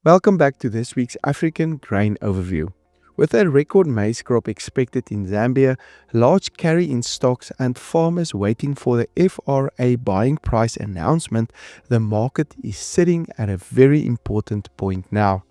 Welcome back to this week's African Grain Overview. With a record maize crop expected in Zambia, large carry-in stocks and farmers waiting for the FRA buying price announcement, the market is sitting at a very important point now.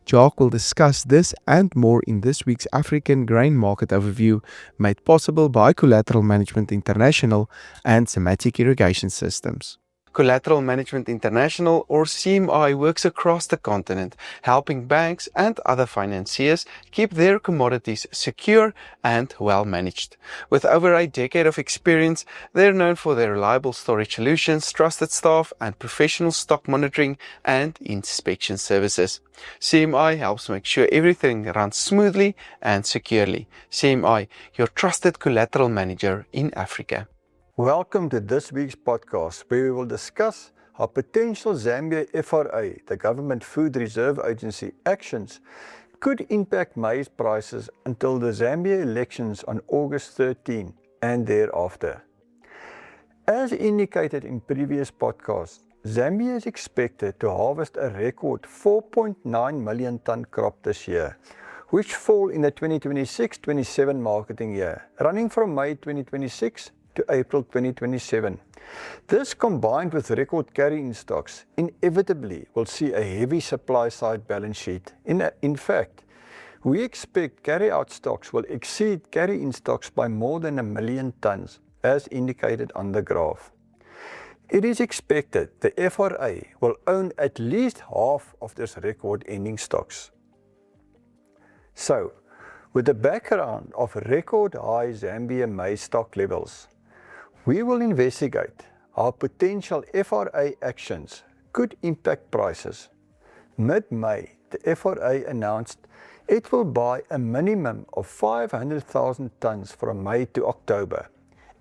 Jacques will discuss this and more in this week's African Grain Market Overview, made possible by Collateral Management International and Semantic Irrigation Systems. Collateral Management International, or CMI, works across the continent, helping banks and other financiers keep their commodities secure and well managed. With over a decade of experience, they're known for their reliable storage solutions, trusted staff, and professional stock monitoring and inspection services. CMI helps make sure everything runs smoothly and securely. CMI, your trusted collateral manager in Africa. Welcome to this week's podcast, where we will discuss how potential Zambia FRA, the Government Food Reserve Agency, actions could impact maize prices until the Zambia elections on August 13 and thereafter. As indicated in previous podcasts, Zambia is expected to harvest a record 4.9 million ton crop this year, which fall in the 2026-27 marketing year, running from May 2026 to April 2027. This, combined with record carrying stocks, inevitably will see a heavy supply-side balance sheet. In fact, we expect carry-out stocks will exceed carry-in stocks by more than 1 million tons, as indicated on the graph. It is expected the FRA will own at least half of this record ending stocks. So, with the background of record high Zambia maize stock levels, we will investigate how potential FRA actions could impact prices. Mid-May, the FRA announced it will buy a minimum of 500,000 tons from May to October,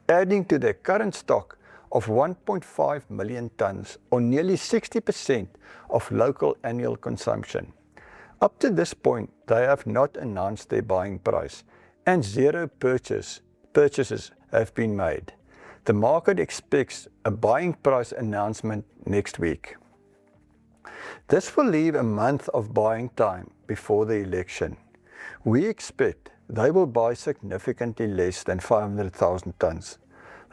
adding to their current stock of 1.5 million tons, or nearly 60% of local annual consumption. Up to this point, they have not announced their buying price, and zero purchases have been made. The market expects a buying price announcement next week. This will leave a month of buying time before the election. We expect they will buy significantly less than 500,000 tons.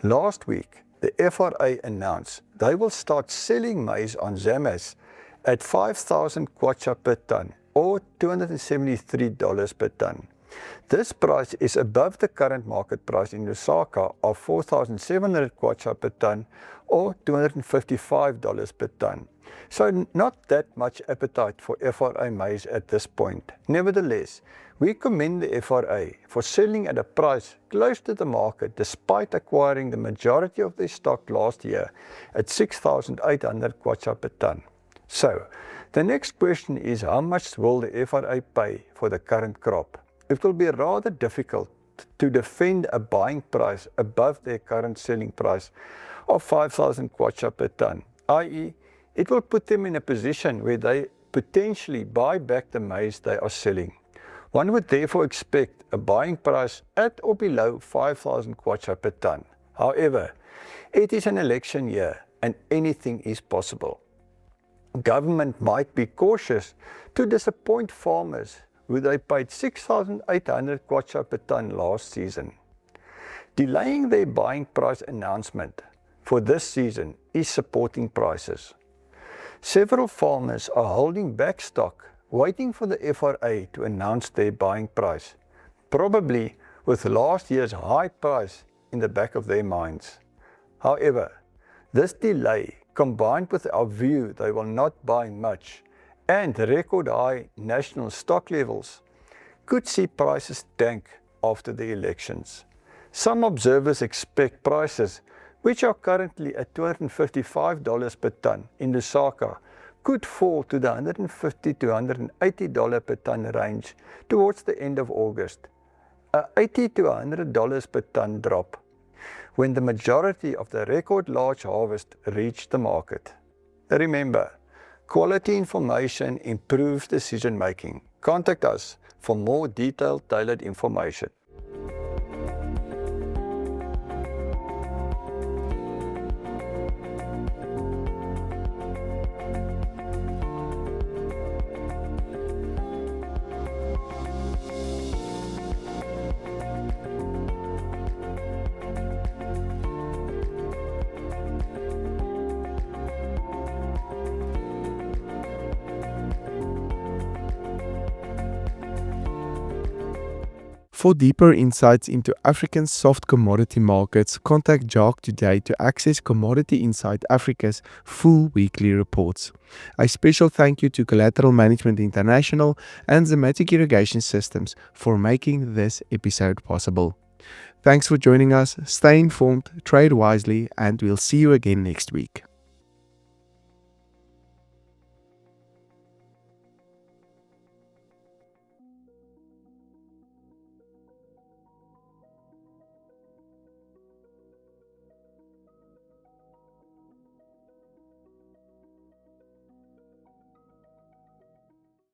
Last week, the FRA announced they will start selling maize on ZAMAS at 5,000 kwacha per ton, or $273 per ton. This price is above the current market price in Lusaka of 4,700 kwacha per ton, or $255 per ton. So not that much appetite for FRA maize at this point. Nevertheless, we commend the FRA for selling at a price close to the market despite acquiring the majority of their stock last year at 6,800 kwacha per ton. So, the next question is, how much will the FRA pay for the current crop? It will be rather difficult to defend a buying price above their current selling price of 5,000 kwacha per ton, i.e., it will put them in a position where they potentially buy back the maize they are selling. One would therefore expect a buying price at or below 5,000 kwacha per ton. However, it is an election year and anything is possible. Government might be cautious to disappoint farmers who they paid 6,800 kwacha per ton last season. Delaying their buying price announcement for this season is supporting prices. Several farmers are holding back stock, waiting for the FRA to announce their buying price, probably with last year's high price in the back of their minds. However, this delay, combined with our view they will not buy much, and record high national stock levels, could see prices tank after the elections. Some observers expect prices, which are currently at $255 per ton in Lusaka, could fall to the $150 to $180 per ton range towards the end of August, a $80 to $100 per ton drop, when the majority of the record large harvest reached the market. Remember, quality information improves decision making. Contact us for more detailed, tailored information. For deeper insights into African soft commodity markets, contact Jacques today to access Commodity Insight Africa's full weekly reports. A special thank you to Collateral Management International and Zematic Irrigation Systems for making this episode possible. Thanks for joining us. Stay informed, trade wisely, and we'll see you again next week.